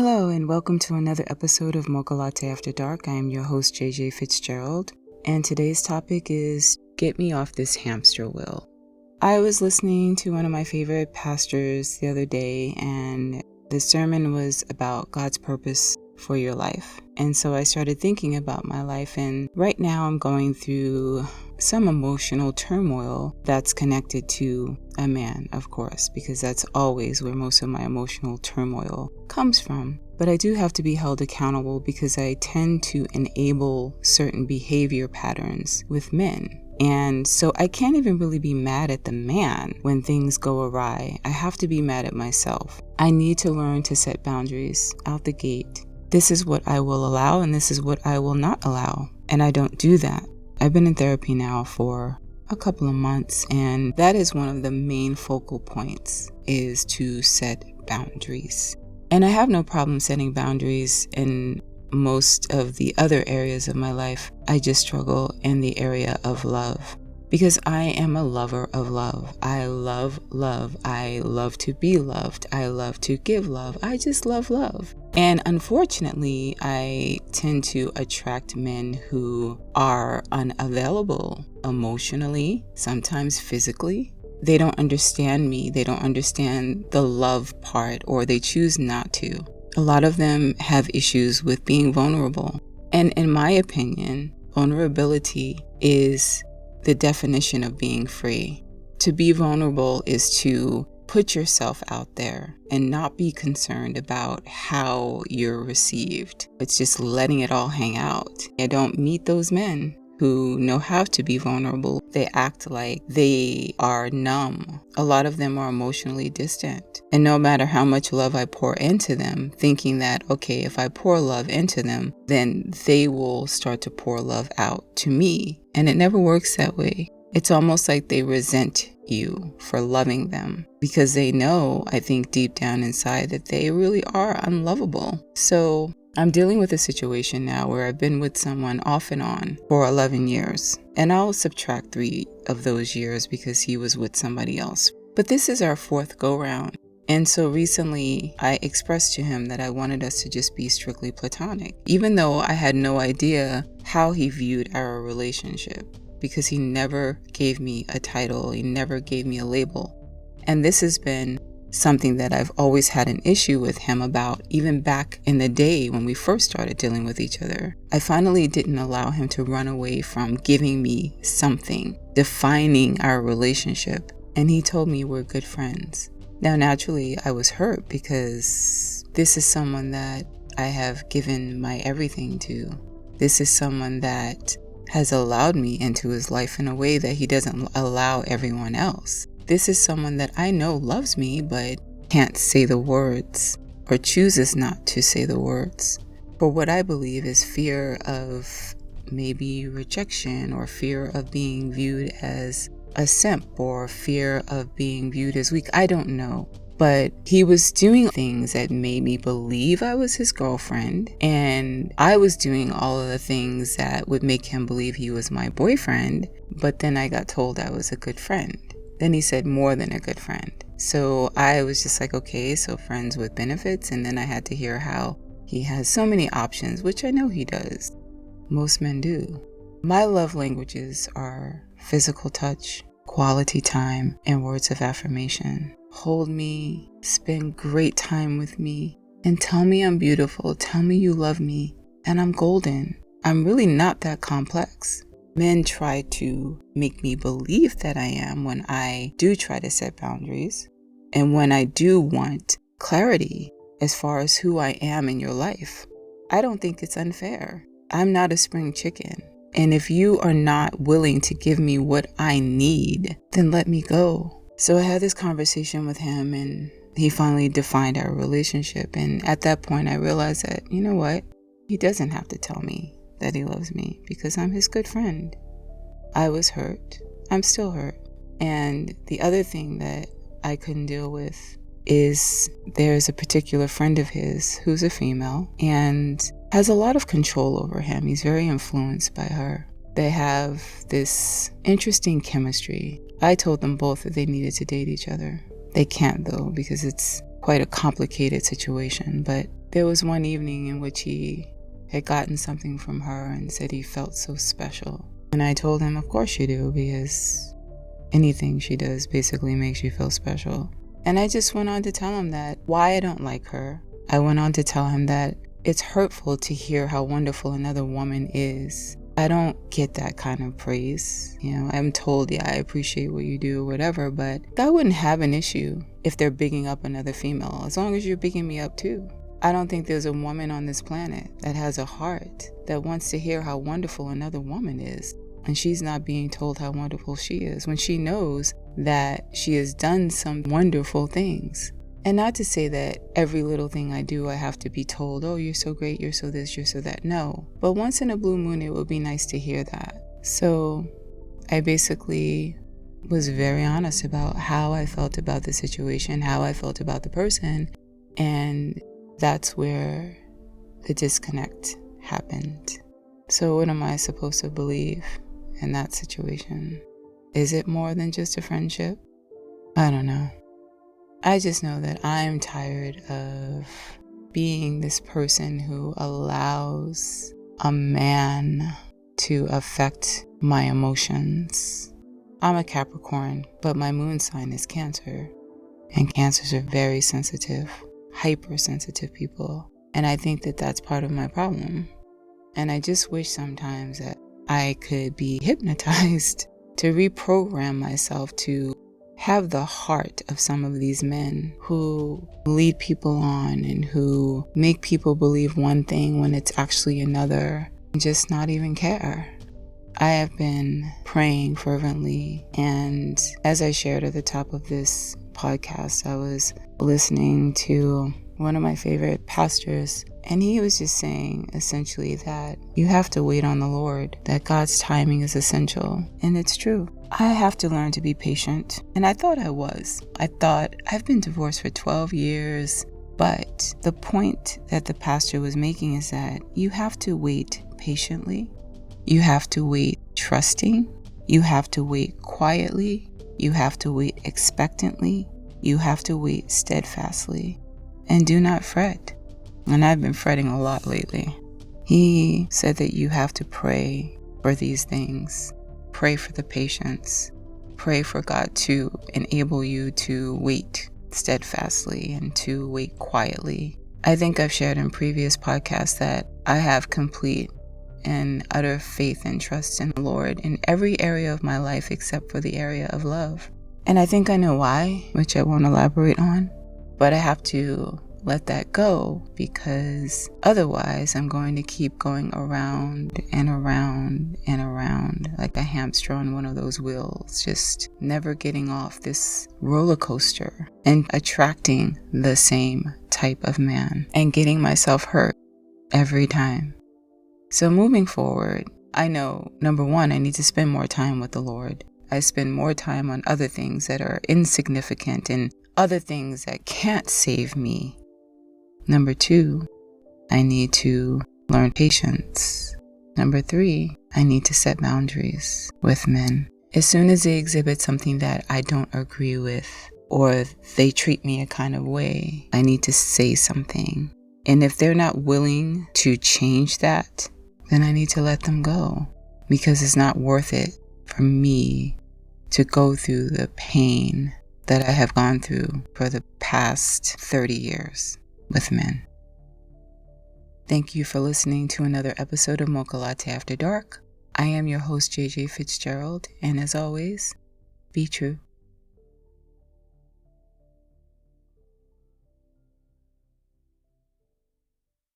Hello and welcome to another episode of Mocha Latte After Dark. I am your host JJ Fitzgerald, and today's topic is Get Me Off This Hamster Wheel. I was listening to one of my favorite pastors the other day, and the sermon was about God's purpose for your life. And so I started thinking about my life, and right now I'm going through some emotional turmoil that's connected to a man, of course, because that's always where most of my emotional turmoil comes from. But I do have to be held accountable because I tend to enable certain behavior patterns with men. And so I can't even really be mad at the man when things go awry. I have to be mad at myself. I need to learn to set boundaries out the gate. This is what I will allow and this is what I will not allow. And I don't do that. I've been in therapy now for a couple of months, and that is one of the main focal points, is to set boundaries. And I have no problem setting boundaries in most of the other areas of my life. I just struggle in the area of love because I am a lover of love. I love love. I love to be loved. I love to give love. I just love love. And unfortunately, I tend to attract men who are unavailable emotionally, sometimes physically. They don't understand me. They don't understand the love part, or they choose not to. A lot of them have issues with being vulnerable. And in my opinion, vulnerability is the definition of being free. To be vulnerable is to put yourself out there and not be concerned about how you're received. It's just letting it all hang out. I don't meet those men who know how to be vulnerable. They act like they are numb. A lot of them are emotionally distant. And no matter how much love I pour into them, thinking that, okay, if I pour love into them, then they will start to pour love out to me. And it never works that way. It's almost like they resent you for loving them because they know, I think deep down inside, that they really are unlovable. So I'm dealing with a situation now where I've been with someone off and on for 11 years. And I'll subtract 3 of those years because he was with somebody else. But this is our 4th go-round. And so recently I expressed to him that I wanted us to just be strictly platonic, even though I had no idea how he viewed our relationship, because he never gave me a title. He never gave me a label. And this has been something that I've always had an issue with him about, even back in the day when we first started dealing with each other. I finally didn't allow him to run away from giving me something, defining our relationship. And he told me we're good friends. Now, naturally, I was hurt because this is someone that I have given my everything to. This is someone that has allowed me into his life in a way that he doesn't allow everyone else. This is someone that I know loves me, but can't say the words or chooses not to say the words for what I believe is fear of maybe rejection, or fear of being viewed as a simp, or fear of being viewed as weak. I don't know. But he was doing things that made me believe I was his girlfriend, and I was doing all of the things that would make him believe he was my boyfriend. But then I got told I was a good friend. Then he said more than a good friend. So I was just like, okay, so friends with benefits. And then I had to hear how he has so many options, which I know he does. Most men do. My love languages are physical touch, quality time, and words of affirmation. Hold me, spend great time with me, and tell me I'm beautiful. Tell me you love me, and I'm golden. I'm really not that complex. Men try to make me believe that I am when I do try to set boundaries, and when I do want clarity as far as who I am in your life. I don't think it's unfair. I'm not a spring chicken. And if you are not willing to give me what I need, then let me go. So I had this conversation with him, and he finally defined our relationship. And at that point, I realized that, you know what? He doesn't have to tell me that he loves me because I'm his good friend. I was hurt. I'm still hurt. And the other thing that I couldn't deal with is there's a particular friend of his who's a female and has a lot of control over him. He's very influenced by her. They have this interesting chemistry. I told them both that they needed to date each other. They can't though, because it's quite a complicated situation, but there was one evening in which he had gotten something from her and said he felt so special. And I told him, of course you do, because anything she does basically makes you feel special. And I just went on to tell him that why I don't like her. I went on to tell him that it's hurtful to hear how wonderful another woman is. I don't get that kind of praise. I'm told, yeah, I appreciate what you do, whatever, but I wouldn't have an issue if they're bigging up another female, as long as you're bigging me up too. I don't think there's a woman on this planet that has a heart that wants to hear how wonderful another woman is. And she's not being told how wonderful she is when she knows that she has done some wonderful things. And not to say that every little thing I do, I have to be told, oh, you're so great, you're so this, you're so that. No. But once in a blue moon, it would be nice to hear that. So I basically was very honest about how I felt about the situation, how I felt about the person. And that's where the disconnect happened. So what am I supposed to believe in that situation? Is it more than just a friendship? I don't know. I just know that I'm tired of being this person who allows a man to affect my emotions. I'm a Capricorn, but my moon sign is Cancer. And Cancers are very sensitive, hypersensitive people. And I think that that's part of my problem. And I just wish sometimes that I could be hypnotized to reprogram myself to have the heart of some of these men who lead people on and who make people believe one thing when it's actually another, and just not even care. I have been praying fervently, and as I shared at the top of this podcast, I was listening to one of my favorite pastors, and he was just saying essentially that you have to wait on the Lord, that God's timing is essential. And it's true. I have to learn to be patient. And I thought I was. I thought I've been divorced for 12 years. But the point that the pastor was making is that you have to wait patiently. You have to wait trusting. You have to wait quietly. You have to wait expectantly. You have to wait steadfastly. And do not fret. And I've been fretting a lot lately. He said that you have to pray for these things. Pray for the patience. Pray for God to enable you to wait steadfastly and to wait quietly. I think I've shared in previous podcasts that I have complete and utter faith and trust in the Lord in every area of my life except for the area of love. And I think I know why, which I won't elaborate on. But I have to let that go, because otherwise I'm going to keep going around and around and around like a hamster on one of those wheels, just never getting off this roller coaster and attracting the same type of man and getting myself hurt every time. So moving forward, I know, number one, I need to spend more time with the Lord. I spend more time on other things that are insignificant and other things that can't save me. Number two, I need to learn patience. Number three, I need to set boundaries with men. As soon as they exhibit something that I don't agree with, or they treat me a kind of way, I need to say something. And if they're not willing to change that, then I need to let them go, because it's not worth it for me to go through the pain that I have gone through for the past 30 years with men. Thank you for listening to another episode of Mocha Latte After Dark. I am your host, JJ Fitzgerald, and as always, be true.